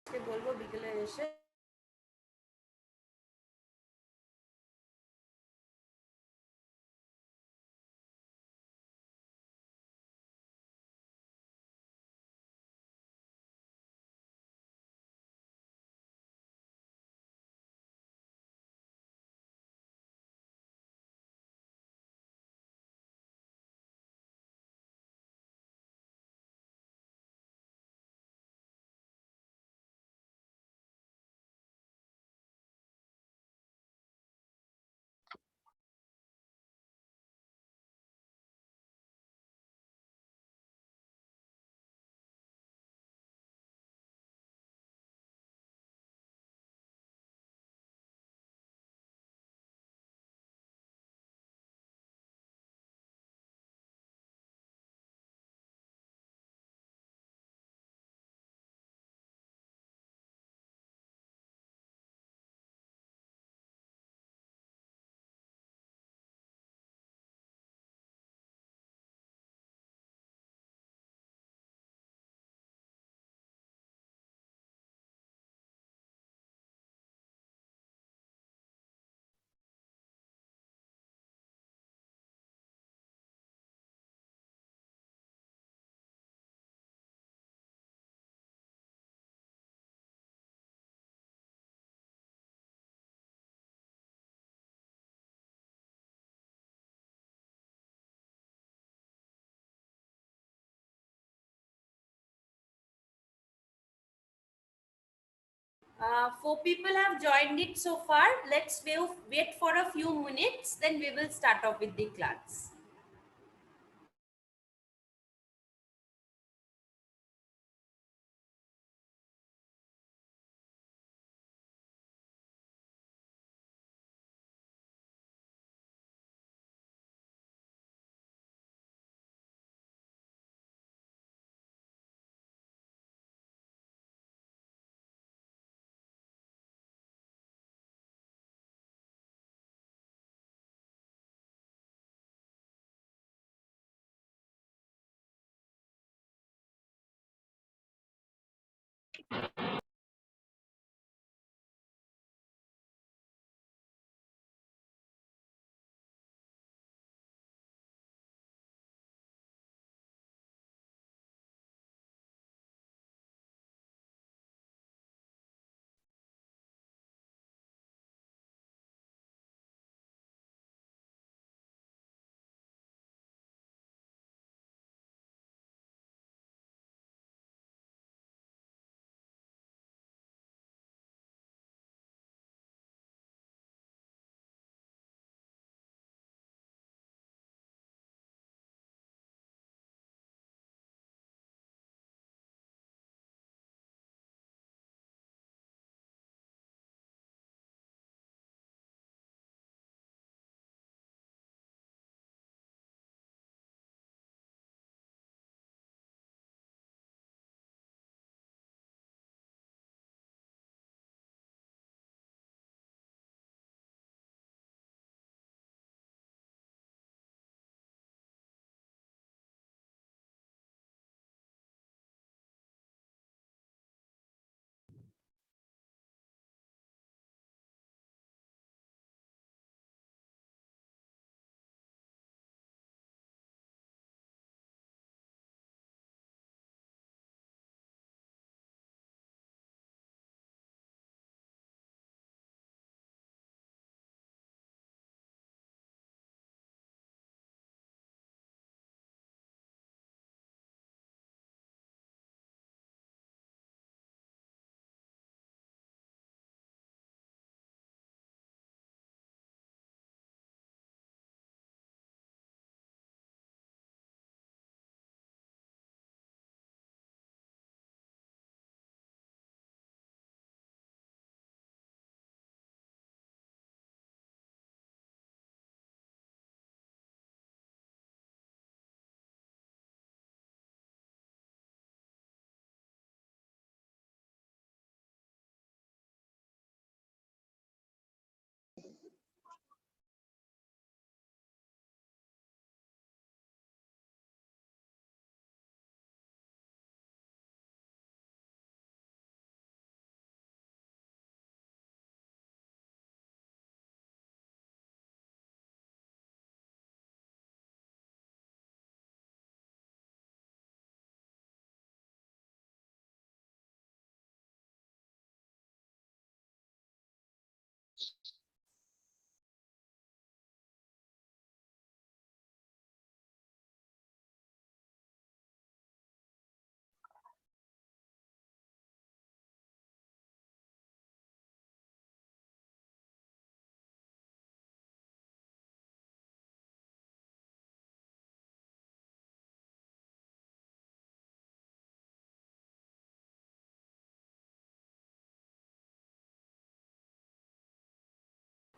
আজকে বলবো বিকেলে এসে four people have joined it so far. Let's wait for a few minutes, then we will start off with the class.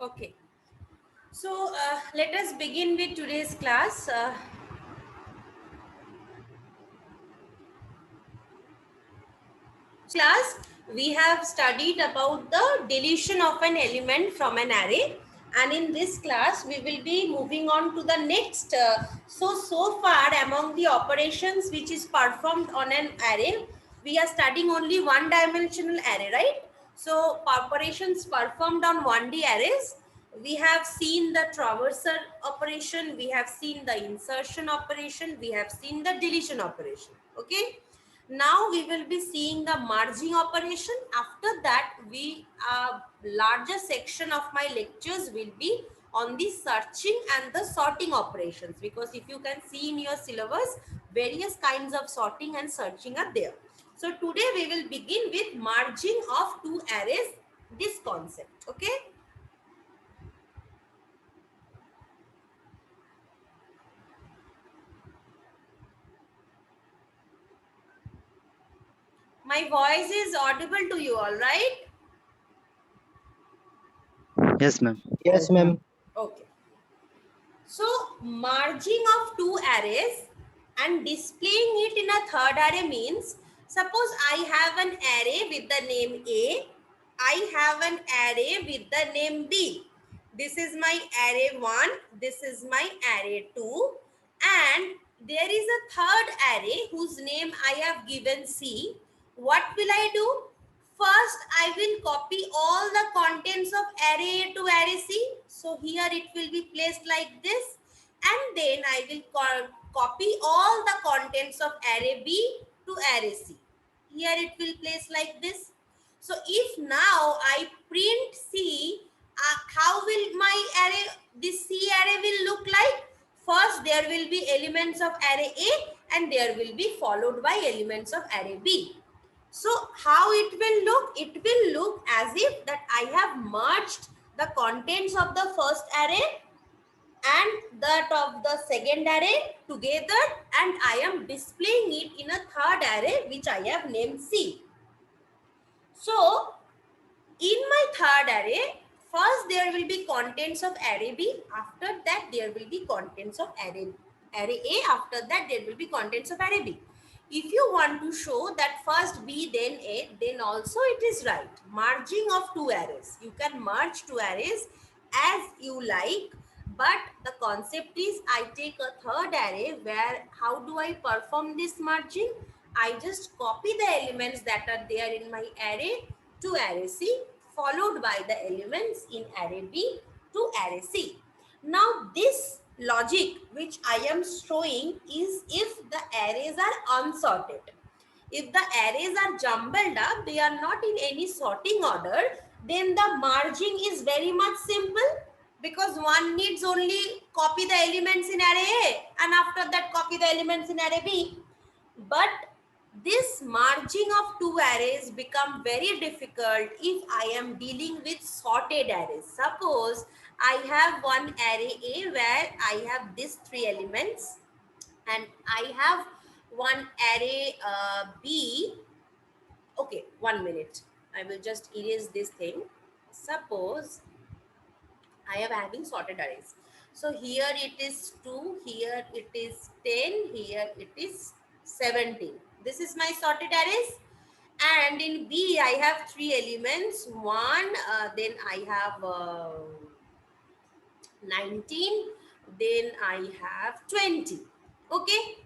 Okay. So let us begin with today's class. Class, we have studied about the deletion of an element from an array, and in this class we will be moving on to the next. So far among the operations which is performed on an array, we are studying only one dimensional array, right? So operations performed on 1D arrays, we have seen the traversal operation, we have seen the insertion operation, we have seen the deletion operation. Okay. Now we will be seeing the merging operation. After that, larger section of my lectures will be on the searching and the sorting operations, because if you can see in your syllabus, various kinds of sorting and searching are there. So today we will begin with merging of two arrays, this concept. Okay. My voice is audible to you, all right? Yes, ma'am. Yes, ma'am. Okay. So merging of two arrays and displaying it in a third array means, suppose I have an array with the name A, I have an array with the name B. This is my array 1, this is my array 2, and there is a third array whose name I have given C. What will I do? First, I will copy all the contents of array A to array C. So here it will be placed like this. And then I will copy all the contents of array B to array C. Here it will place like this. So if now I print C, how will my array, this C array will look like? First, there will be elements of array A and there will be followed by elements of array B. So how it will look? It will look as if that I have merged the contents of the first array and that of the second array together, and I am displaying it in a third array which I have named C. So in my third array, first there will be contents of array B, after that there will be contents of array A, after that there will be contents of array B. If you want to show that first B then A, then also it is right. Merging of two arrays. You can merge two arrays as you like, but the concept is I take a third array where how do I perform this merging? I just copy the elements that are there in my array to array C, followed by the elements in array B to array C. Now this logic which I am showing is if the arrays are unsorted. If the arrays are jumbled up, they are not in any sorting order, then the merging is very much simple, because one needs only copy the elements in array A and after that copy the elements in array B. But this merging of two arrays become very difficult if I am dealing with sorted arrays. Suppose I have one array A where I have these three elements and I have one array B. Okay, 1 minute. I will just erase this thing. Suppose I am having sorted arrays. So here it is 2, here it is 10, here it is 17. This is my sorted arrays. And in B, I have three elements. One, then I have 19, then I have 20. Okay.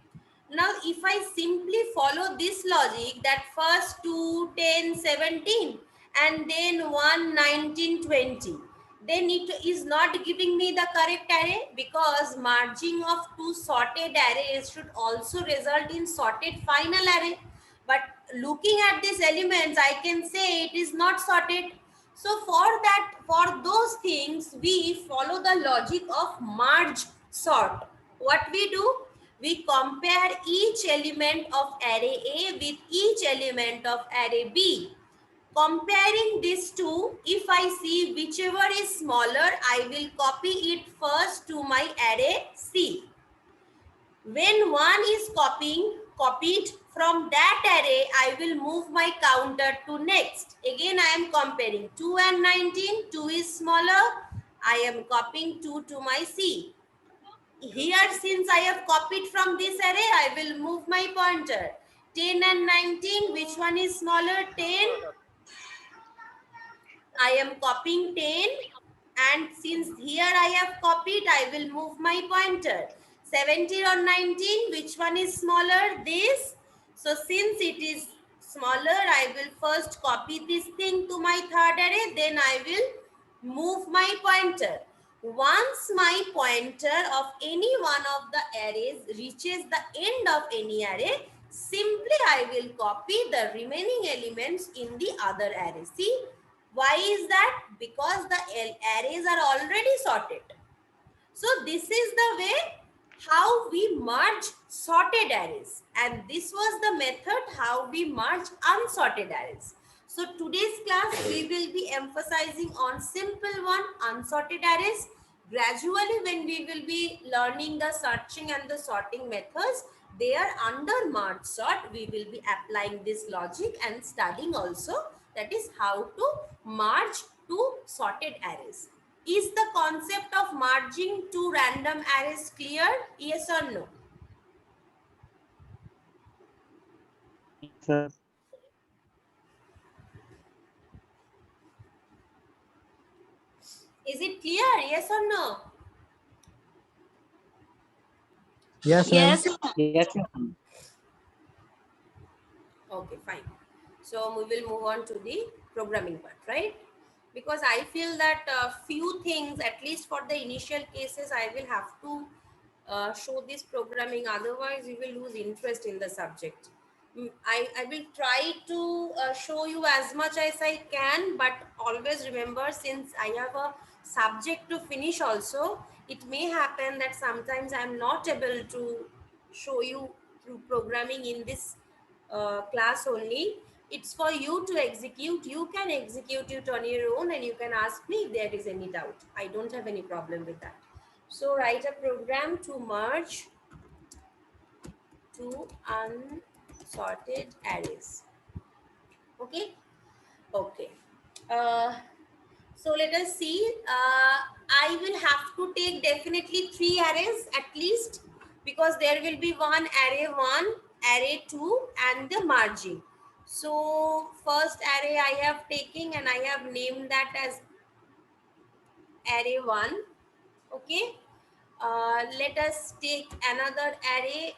Now, if I simply follow this logic that first 2, 10, 17 and then 1, 19, 20, then it is not giving me the correct array, because merging of two sorted arrays should also result in sorted final array. But looking at these elements, I can say it is not sorted. So for those things, we follow the logic of merge sort. What we do? We compare each element of array A with each element of array B. Comparing these two, if I see whichever is smaller, I will copy it first to my array C. When one is copied from that array, I will move my counter to next. Again, I am comparing 2 and 19. 2 is smaller. I am copying 2 to my C. Here, since I have copied from this array, I will move my pointer. 10 and 19, which one is smaller? 10. I am copying 10, and since here I have copied, I will move my pointer. 17 or 19, which one is smaller? This. So since it is smaller, I will first copy this thing to my third array, then I will move my pointer. Once my pointer of any one of the arrays reaches the end of any array, simply I will copy the remaining elements in the other array. See, why is that? Because the arrays are already sorted. So this is the way how we merge sorted arrays, and this was the method how we merge unsorted arrays. So today's class we will be emphasizing on simple one, unsorted arrays. Gradually when we will be learning the searching and the sorting methods, there under merge sort we will be applying this logic and studying also, that is how to merge two sorted arrays. Is the concept of merging two random arrays clear? Yes or no? Sir. Is it clear? Yes or no? Yes, ma'am. Yes. Yes, ma'am. Okay, fine. So we will move on to the programming part, right? Because I feel that few things, at least for the initial cases, I will have to show this programming. Otherwise, you will lose interest in the subject. I will try to show you as much as I can, but always remember, since I have a subject to finish also, it may happen that sometimes I am not able to show you through programming in this class only. It's for you to execute. You can execute it on your own, and you can ask me if there is any doubt. I don't have any problem with that. So write a program to merge two unsorted arrays. Okay. Okay. uh, so let us see. I will have to take definitely 3 arrays at least, because there will be one array 1, array 2, and the margin. So first array I have taken and I have named that as array 1. Okay. Let us take another array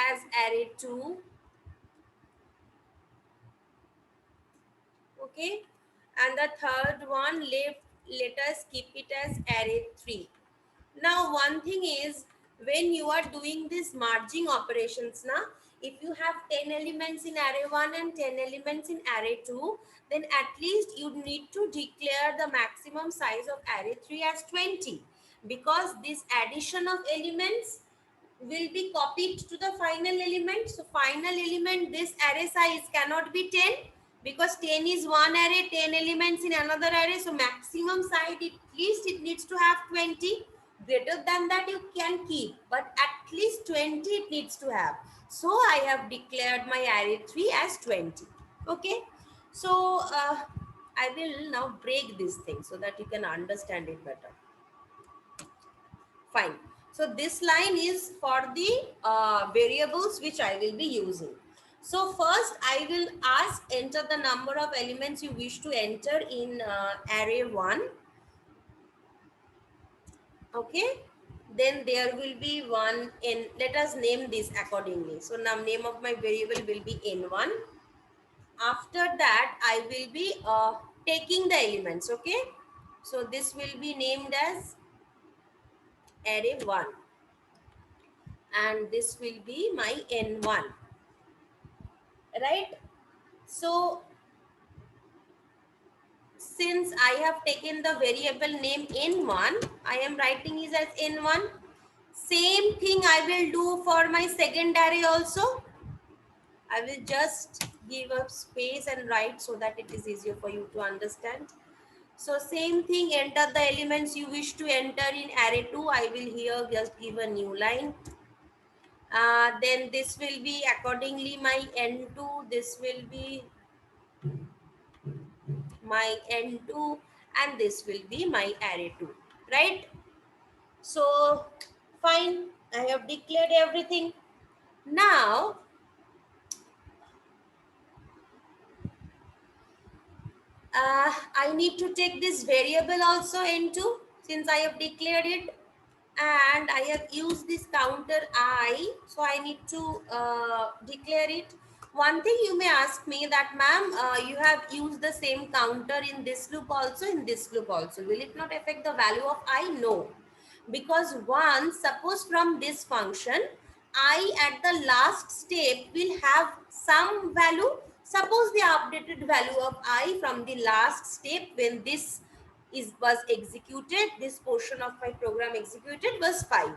as array 2. Okay, and the third one, let us keep it as array 3. Now one thing is, when you are doing this merging operations now, if you have 10 elements in array 1 and 10 elements in array 2, then at least you need to declare the maximum size of array 3 as 20, because this addition of elements will be copied to the final element. So final element, this array size cannot be 10, because 10 is one array, 10 elements in another array. So maximum size, at least it needs to have 20. Greater than that you can keep, but at least 20 it needs to have. So I have declared my array 3 as 20. Okay. So I will now break this thing so that you can understand it better. Fine. So this line is for the variables which I will be using. So first I will ask, enter the number of elements you wish to enter in array 1. Okay. Then there will be one in, let us name this accordingly. So now name of my variable will be n1. After that I will be taking the elements. Okay. So this will be named as array 1. And this will be my n1, right? So since I have taken the variable name n1, I am writing it as n1. Same thing I will do for my second array also. I will just give a space and write so that it is easier for you to understand. So same thing, enter the elements you wish to enter in array 2. I will here just give a new line. Then this will be accordingly my n2. This will be my n2, and this will be my array 2. right? So fine, I have declared everything. Now I need to take this variable also into, since I have declared it, and I have used this counter I, so I need to declare it. One thing you may ask me that, ma'am, you have used the same counter in this loop also, in this loop also. Will it not affect the value of I? No. Because once, suppose from this function, I at the last step will have some value. Suppose the updated value of I from the last step when this was executed, this portion of my program executed was 5.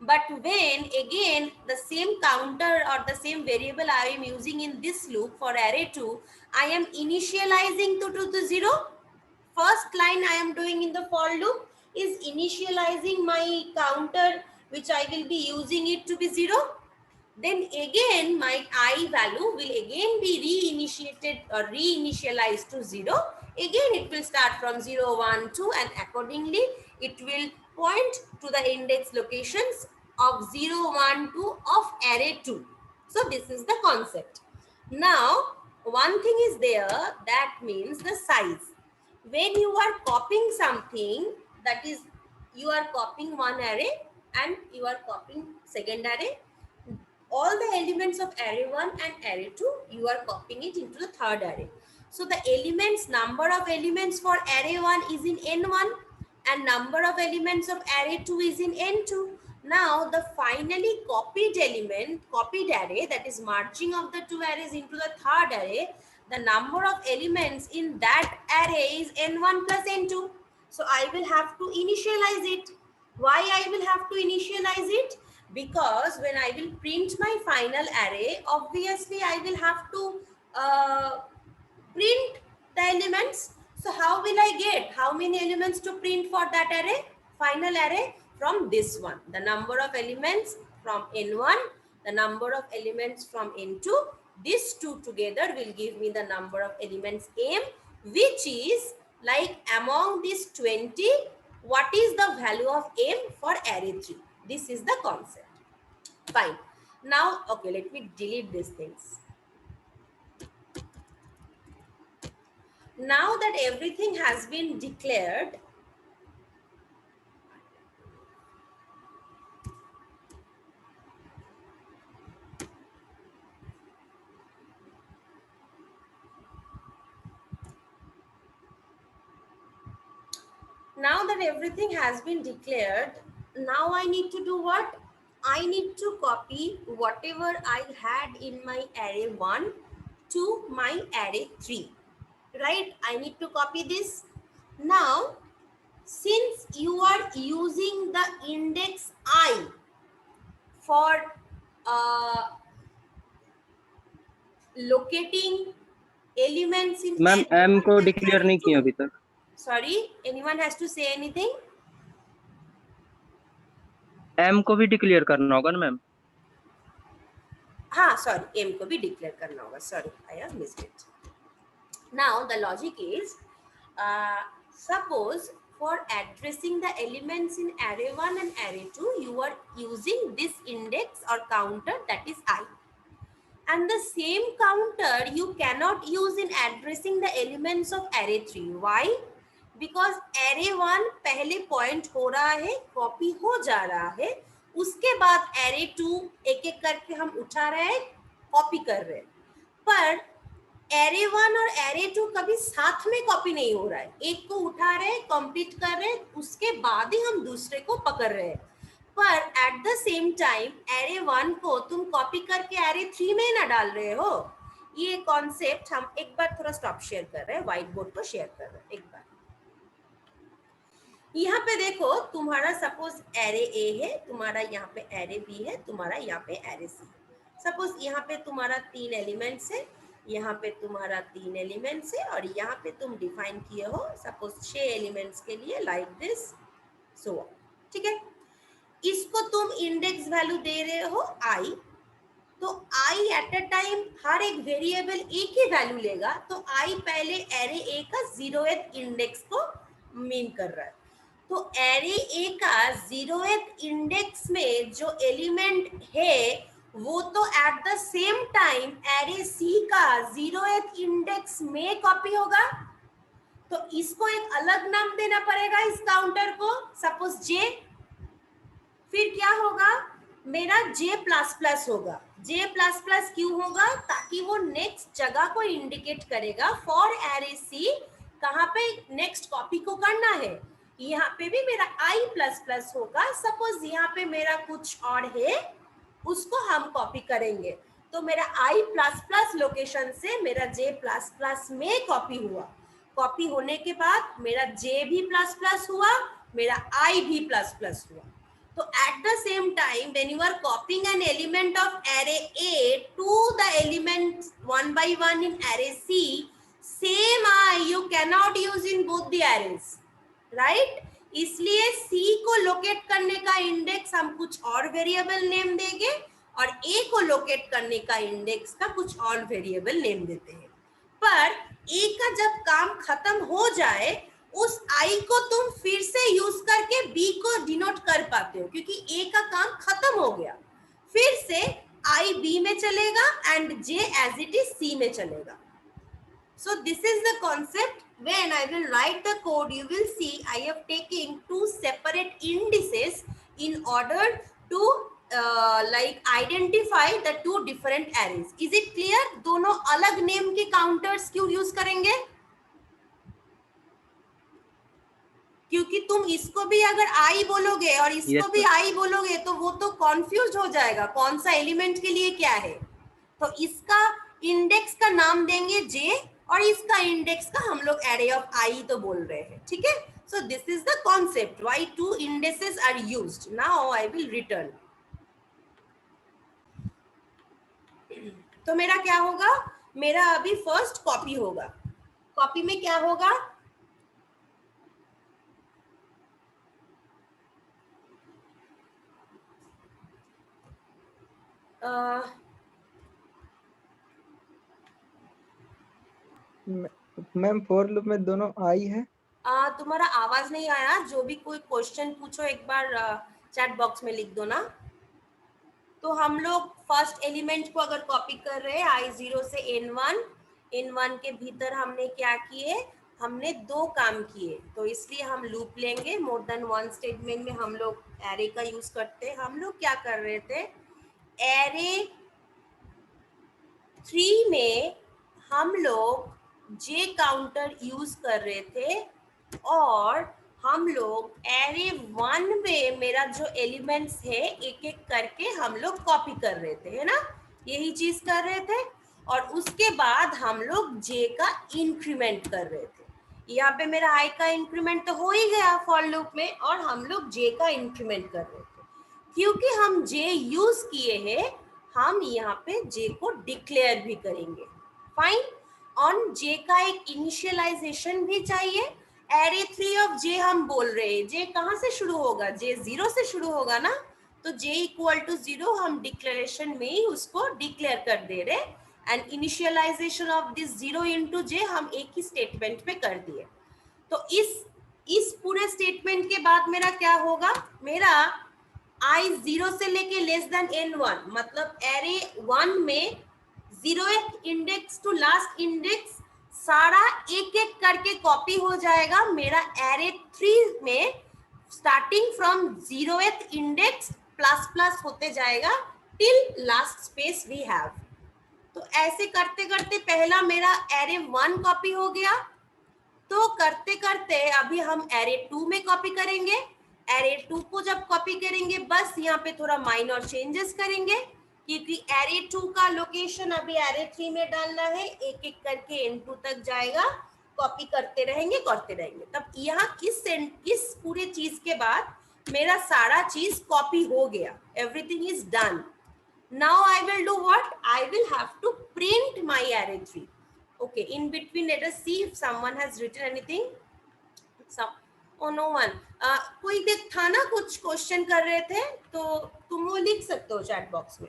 But when again the same counter or the same variable I am using in this loop for array 2, I am initializing to 0. First line I am doing in the for loop is initializing my counter, which I will be using it to be 0. Then again my I value will again be reinitiated or reinitialized to 0. Again it will start from 0, 1, 2, and accordingly it will point to the index locations of 0, 1, 2 of array 2. So this is the concept. Now one thing is there, that means the size. When you are copying something, that is, you are copying one array and you are copying second array, all the elements of array 1 and array 2, you are copying it into the third array. So the elements, number of elements for array 1 is in n1 and number of elements of array 2 is in n2. Now the finally copied element, copied array, that is merging of the two arrays into the third array, the number of elements in that array is n1 plus n2. So I will have to initialize it. Why I will have to initialize it? Because when I will print my final array, obviously I will have to print the elements. So how will I get how many elements to print for that array, final array? From this one, the number of elements from n1, the number of elements from n2, these two together will give me the number of elements m, which is like among these 20, what is the value of m for array 3. This is the concept. Fine. Now, okay, let me delete these things. Now that everything has been declared, now I need to do what? I need to copy whatever I had in my array 1 to my array 3. Right? I need to copy this. Now, since you are using the index I for locating elements in ma'am array m 1 को and declare array नहीं 2. किया अभी तक. Sorry, anyone has to say anything? m को भी declare करना होगा ना मैम. हाँ, sorry, m को भी declare करना होगा. Sorry, I have missed it. Now the logic is, suppose for addressing the elements in array 1 and array 2, you are using this index or counter, that is I. And the same counter you cannot use in addressing the elements of array 3. Why? Because array 1 पहले point हो रहा है, copy हो जा रहा है, उसके बाद array 2 एक एक करके हम उठा रहे हैं, copy कर रहे हैं. पर array 1 और array 2 कभी साथ में copy नहीं हो रहा है. एक को उठा रहे हैं, complete कर रहे हैं, उसके बाद ही हम दूसरे को पकड़ रहे हैं. पर eight the same time array 1 को तुम कॉपी करके array 3 में ना डाल रहे हो. ये कॉन्सेप्ट हम एक बार थोड़ा स्टॉप शेयर कर रहे हैं, व्हाइट बोर्ड को शेयर कर रहे हैं एक बार. यहाँ पे देखो, तुम्हारा सपोज array A है, तुम्हारा यहाँ पे array B है, तुम्हारा यहाँ पे array C. सपोज यहाँ पे तुम्हारा 3 एलिमेंट्स है, यहाँ पे तुम्हारा 3 एलिमेंट्स है, और यहाँ पे तुम डिफाइन किए हो सपोज 6 एलिमेंट्स के लिए लाइक दिस, सो ठीक है. इसको तुम इंडेक्स वैल्यू दे रहे हो I, तो I एट अ टाइम हर एक वेरिएबल एक ही वैल्यू लेगा, तो I पहले array A का 0th इंडेक्स को मीन कर रहा है. तो एरे ए का 0th इंडेक्स में जो एलिमेंट है वो तो at the same time array C का 0th इंडेक्स में कॉपी होगा, तो इसको एक अलग नाम देना पड़ेगा इस काउंटर को, सपोज जे। फिर क्या होगा, मेरा J प्लस प्लस होगा। J प्लस प्लस क्यों होगा, ताकि वो नेक्स्ट जगह को इंडिकेट करेगा फॉर एरे सी, कहाँ पे नेक्स्ट कॉपी को करना है। यहाँ पे भी मेरा I प्लस प्लस होगा, सपोज यहाँ पे मेरा कुछ और है उसको हम कॉपी करेंगे, तो मेरा I प्लस प्लस लोकेशन से मेरा J प्लस प्लस में कॉपी हुआ। कॉपी होने के बाद मेरा J भी प्लस प्लस हुआ, मेरा I भी प्लस प्लस हुआ। So at the same time, when you are copying an element of array A to the element one by one in array C, same I you cannot use in both the arrays, right? इसलिए C को locate करने का index हम कुछ और variable name देंगे और A को लोकेट करने का इंडेक्स का कुछ और वेरिएबल नेम देते हैं। पर A का जब काम खत्म हो जाए उस I को तुम फिर से यूज करके B को डिनोट कर पाते हो, क्योंकि A का काम खत्म हो गया। फिर से I B में चलेगा and J as it is C में चलेगा। So this is the concept. When I will write the code, you will see I have taken two separate indices in order to like identify the two different arrays. Is it clear? दोनों अलग name के counters क्यों use करेंगे, क्योंकि तुम इसको भी अगर आई बोलोगे और इसको Yes, भी sir. आई बोलोगे तो वो तो कंफ्यूज हो जाएगा कौन सा एलिमेंट के लिए क्या है। तो इसका इंडेक्स का नाम देंगे जे और इसका इंडेक्स का हम लोग एरे ऑफ आई तो बोल रहे हैं, ठीक है। So this is the concept why two indexes are used. Now I will return. तो मेरा क्या होगा, मेरा अभी फर्स्ट कॉपी होगा। कॉपी में क्या होगा, मैम फॉर लूप में दोनों आई है। तुम्हारा आवाज नहीं आया, जो भी कोई क्वेश्चन पूछो एक बार चैट बॉक्स में लिख दो ना। तो हम लोग फर्स्ट एलिमेंट को अगर कॉपी कर रहे हैं I0 से N1 के भीतर हमने क्या किए, हमने दो काम किए, तो इसलिए हम लूप लेंगे। मोर देन वन स्टेटमेंट में हम लोग एरे का यूज करते हैं। हम लोग क्या कर रहे थे, एरे 3 में हम लोग जे काउंटर यूज कर रहे थे और हम लोग एरे 1 में मेरा जो एलिमेंट्स है एक एक करके हम लोग कॉपी कर रहे थे, है ना, यही चीज कर रहे थे। और उसके बाद हम लोग जे का इंक्रीमेंट कर रहे थे। यहाँ पे मेरा आई का इंक्रीमेंट तो हो ही गया फॉर लूप में, और हम लोग जे का इंक्रीमेंट कर रहे थे। क्योंकि हम जे यूज किए हैं, हम यहाँ पे जे को डिक्लेयर भी करेंगे। फाइन। ऑन जे का एक इनिशियलाइजेशन भी चाहिए। एरे 3 ऑफ जे हम बोल रहे हैं, जे कहाँ से शुरू होगा, जे 0 से शुरू होगा ना, तो जे इक्वल टू 0 हम डिक्लेरेशन में ही उसको डिक्लेयर कर दे रहे, and initialization of this 0 into J हम एक ही स्टेटमेंट में कर दिए। तो इस पूरे स्टेटमेंट के बाद मेरा क्या होगा, मेरा I 0 से लेके लेस देन N1, मतलब एरे 1 में 0th index to last index सारा एक एक करके कॉपी हो जाएगा मेरा एरे 3 में, starting from 0th index plus plus होते जाएगा till last space we have. तो ऐसे करते करते पहला मेरा एरे 1 कॉपी हो गया। तो करते करते अभी हम एरे 2 में कॉपी करेंगे। एरे 2 को जब कॉपी करेंगे बस यहाँ पे थोड़ा माइनर चेंजेस करेंगे, क्योंकि एरे 2 का लोकेशन अभी एरे 3 में डालना है, एक एक करके N2 तक जाएगा, कॉपी करते रहेंगे तब यहाँ इस पूरे चीज के बाद मेरा सारा चीज कॉपी हो गया, everything is done. Now I will do what, I will have to print my array 3। okay, in between let us see if someone has written anything. Oh, no one. कोई देख था ना, कुछ क्वेश्चन कर रहे थे, तो तुम वो लिख सकते हो चैट बॉक्स में।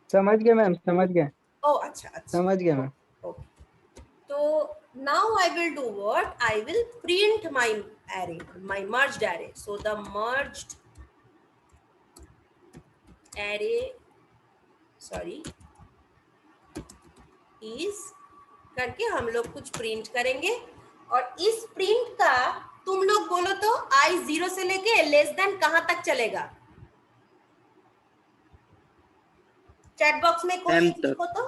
समझ गए मैम, समझ गए। ओ अच्छा, समझ गया मैम। ओके, तो now I will do what? I will print my array, my merged array. So the merged array, sorry, is करके हम लोग कुछ प्रिंट करेंगे, और इस प्रिंट का तुम लोग बोलो तो आई 0 से लेके लेस देन कहां तक चलेगा? चैट बॉक्स में कोई M एक तक। लिखो तो।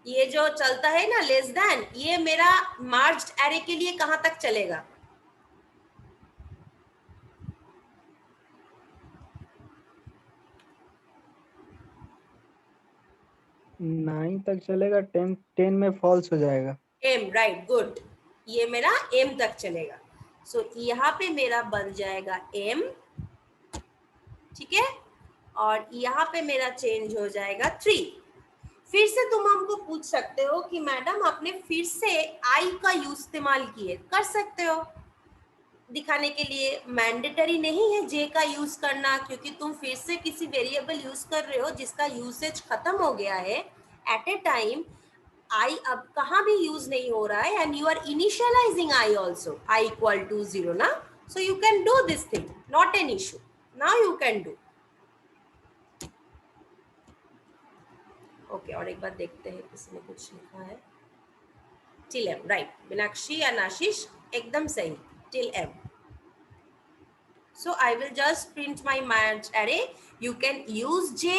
ये जो चलता है ना लेस देन, ये मेरा मार्ज्ड एरे के लिए कहां तक चलेगा? नाइन तक चलेगा, 10 में फॉल्स हो जाएगा। M, right, good. ये मेरा एम तक चलेगा। सो यहाँ पे मेरा बन जाएगा एम, ठीक है, और यहाँ पे मेरा चेंज हो जाएगा 3। फिर से तुम हमको पूछ सकते हो कि मैडम आपने फिर से आई का यूज इस्तेमाल किए, कर सकते हो दिखाने के लिए, मैंडेटरी नहीं है जे का यूज करना, क्योंकि तुम फिर से किसी वेरिएबल यूज कर रहे हो जिसका यूसेज खत्म हो गया है एट ए टाइम। आई अब कहाँ भी यूज नहीं हो रहा है, and you are initialising I also, I equal to 0 ना, so you can do this thing, not an issue, now you can do. Okay, और एक बार देखते हैं किसी ने कुछ लिखा है। टिल एम, राइट, मीनाक्षी या आशीष एकदम सही, till M. So I will just print my merged array. You can use J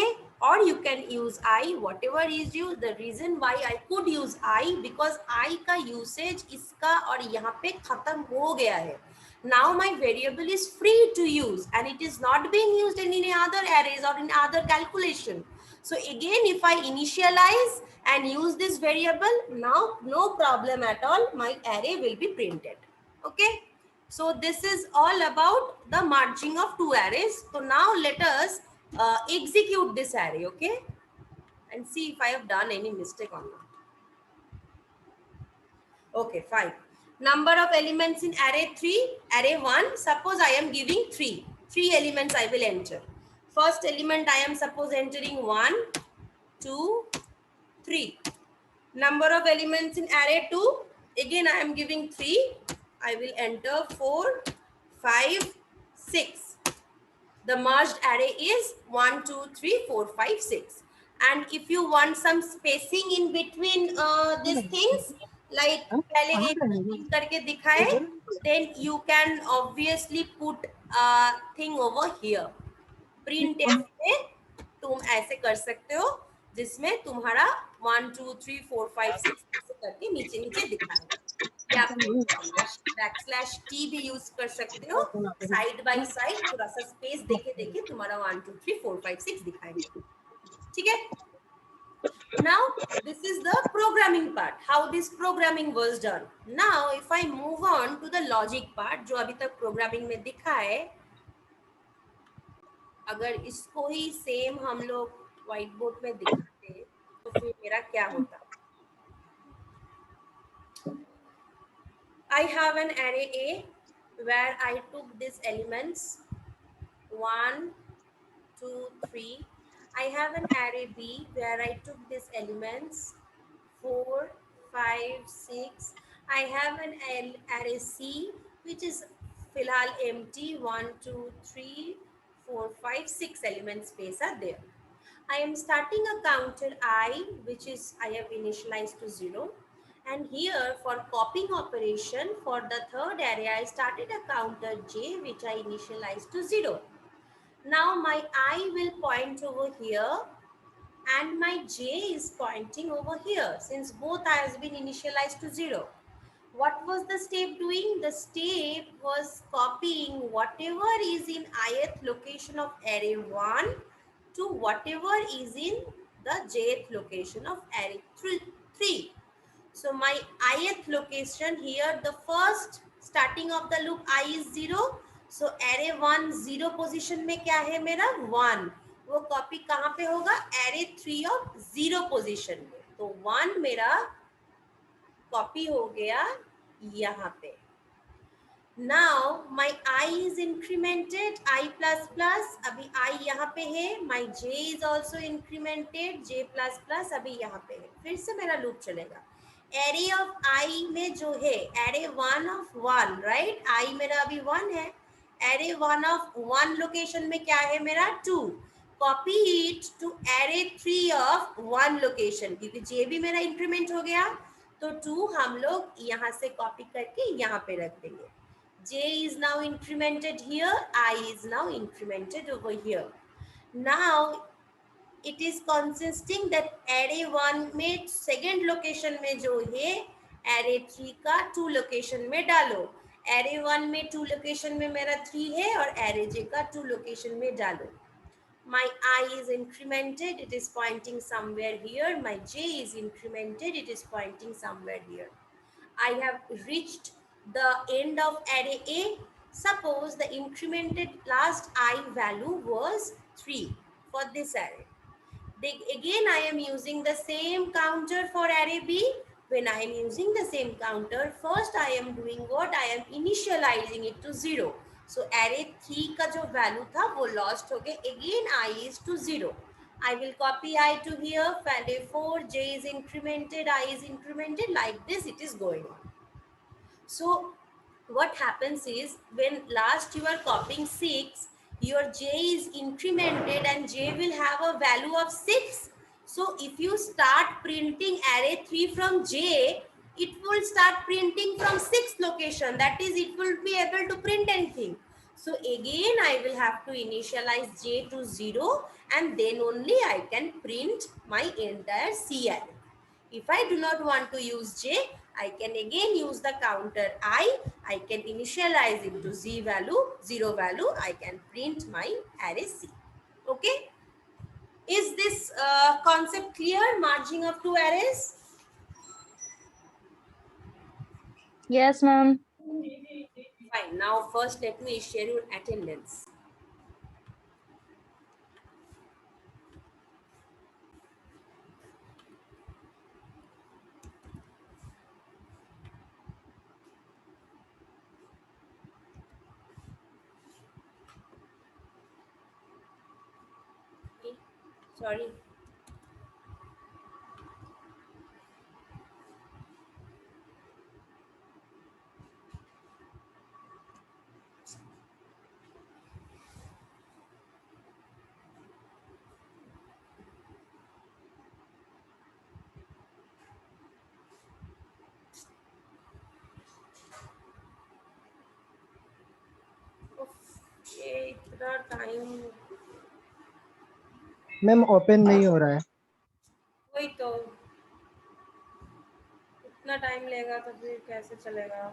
or you can use I, whatever is you. The reason why I could use I because I का usage इसका और यहाँ पे खत्म हो गया है. Now my variable is free to use and it is not being used in any other arrays or in other calculation. So again, if I initialize and use this variable, now no problem at all. My array will be printed. Okay. So this is all about the merging of two arrays. So now let us execute this array, okay? And see if I have done any mistake or not. Okay, fine. Number of elements in array 3, array 1. Suppose I am giving 3. 3 elements I will enter. First element I am suppose entering 1, 2, 3. Number of elements in array 2. Again I am giving 3. I will enter 4, 5, 6. The merged array is 1, 2, 3, 4, 5, 6. And if you want some spacing in between these things, like पहले एक करके दिखाए, then you can obviously put a thing over here. printf में तुम ऐसे कर सकते हो जिसमें तुम्हारा 1, 2, 3, 4, 5, 6 ऐसे करके नीचे नीचे दिखाएगा, या बैकस्लैश टी भी यूज कर सकते हो, साइड बाय साइड थोड़ा सा स्पेस देके देके तुम्हारा 1, 2, 3, 4, 5, 6 दिखाएगा. ठीक है. Now this is the programming part, how this programming was done. Now if I move on to the logic part, जो अभी तक programming में दिखा है, अगर इसको ही सेम हम लोग व्हाइट बोर्ड में दिखाते तो फिर मेरा क्या होता? I have an array A where I took these elements 1, 2, 3. I have an array B where I took these elements 4, 5, 6. I have an array C which is filhal empty 1, 2, 3, 4, 5, 6 element space are there. I am starting a counter I which is I have initialized to 0. And here for copying operation for the third array, I started a counter J which I initialized to 0. Now my I will point over here and my J is pointing over here since both I has been initialized to 0. What was the step doing? The step was copying whatever is in ith location of array 1 to whatever is in the jth location of array 3. So my ith location here, the first starting of the loop I is 0. So array 1 0 position में क्या है मेरा 1, वो copy कहाँ पे होगा array 3 और 0 position में, तो 1 मेरा कॉपी हो गया यहाँ पे. Now my I is incremented, I plus plus, अभी I यहाँ पे है, my J is also incremented, J plus plus अभी यहाँ पे है. फिर से मेरा लूप चलेगा. Array of I में जो है, array 1 of 1, right? I मेरा अभी 1 है. Array 1 of 1 location में क्या है मेरा 2. Copy it to array 3 of 1 location, क्योंकि J भी मेरा इंक्रीमेंट हो गया, तो 2 हम लोग यहाँ से कॉपी करके यहाँ पे रख देंगे. J is now incremented here, I is now incremented over here. Now it is consisting that array 1 में second location में जो है array 3 का 2 location में डालो. array 1 में 2 location में मेरा 3 है और array j का 2 location में डालो. My I is incremented, it is pointing somewhere here. My j is incremented, it is pointing somewhere here. I have reached the end of array A. Suppose the incremented last I value was 3 for this array. Again, I am using the same counter for array B. When I am using the same counter, first I am doing what? I am initializing it to 0. So array 3 का जो value था वो lost हो गया. Again I is to 0. I will copy I to here. Array 4, J is incremented, I is incremented. Like this it is going on. So what happens is, when last you are copying 6, your j is incremented and j will have a value of 6. So if you start printing array 3 from j, it will start printing from 6 location. That is, it will be able to print anything. So again I will have to initialize j to 0, and then only I can print my entire C array. If I do not want to use j, I can again use the counter I can initialize it to 0 value, I can print my array C. Okay? Is this concept clear, merging of two arrays? Yes, ma'am. Fine. Now first let me share your attendance. Sorry. ये इतना time, ma'am open नहीं हो रहा है. वही तो, इतना time लेगा तो फिर कैसे चलेगा?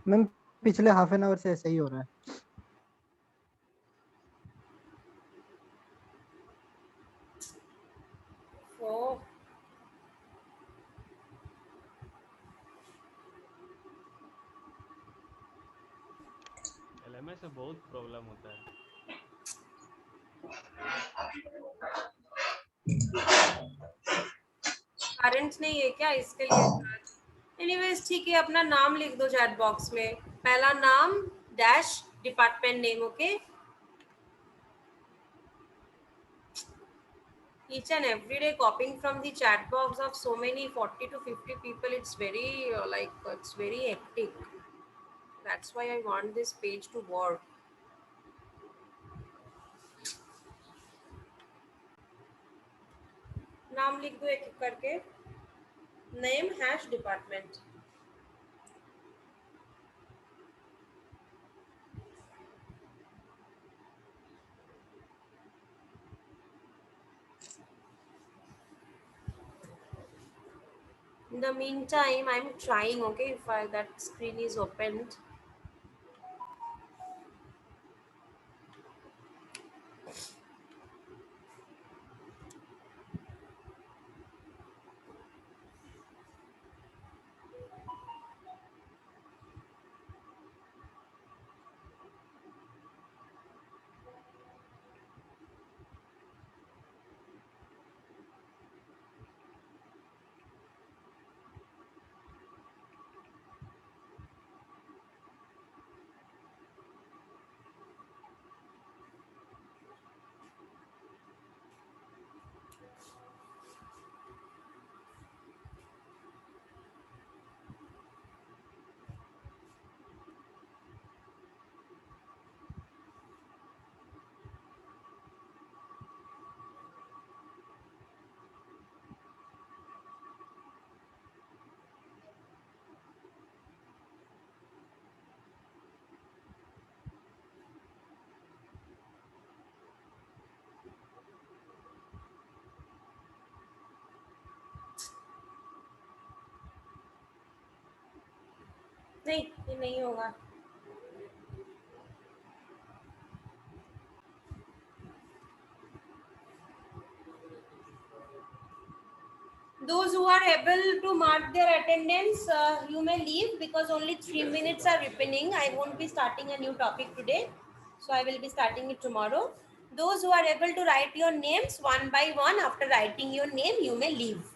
मैम पिछले हाफ एन आवर से ऐसा ही हो रहा है. ओ, एलएमएस से बहुत प्रॉब्लम होता है. करंट नहीं है क्या इसके लिए? एनीवेज ठीक है, अपना नाम लिख दो चैट बॉक्स में. पहला नाम dash department name. Okay, each and every day copying from the chat box of so many 40 to 50 people, it's very it's very hectic. That's why I want this page to work. नाम लिख दो एक एक करके. Name hash department. In the meantime, I'm trying, okay, if that screen is opened. नहीं, ये नहीं होगा. Those who are able to mark their attendance, you may leave because only 3 minutes are remaining. I won't be starting a new topic today, so I will be starting it tomorrow. Those who are able to write your names one by one, after writing your name, you may leave.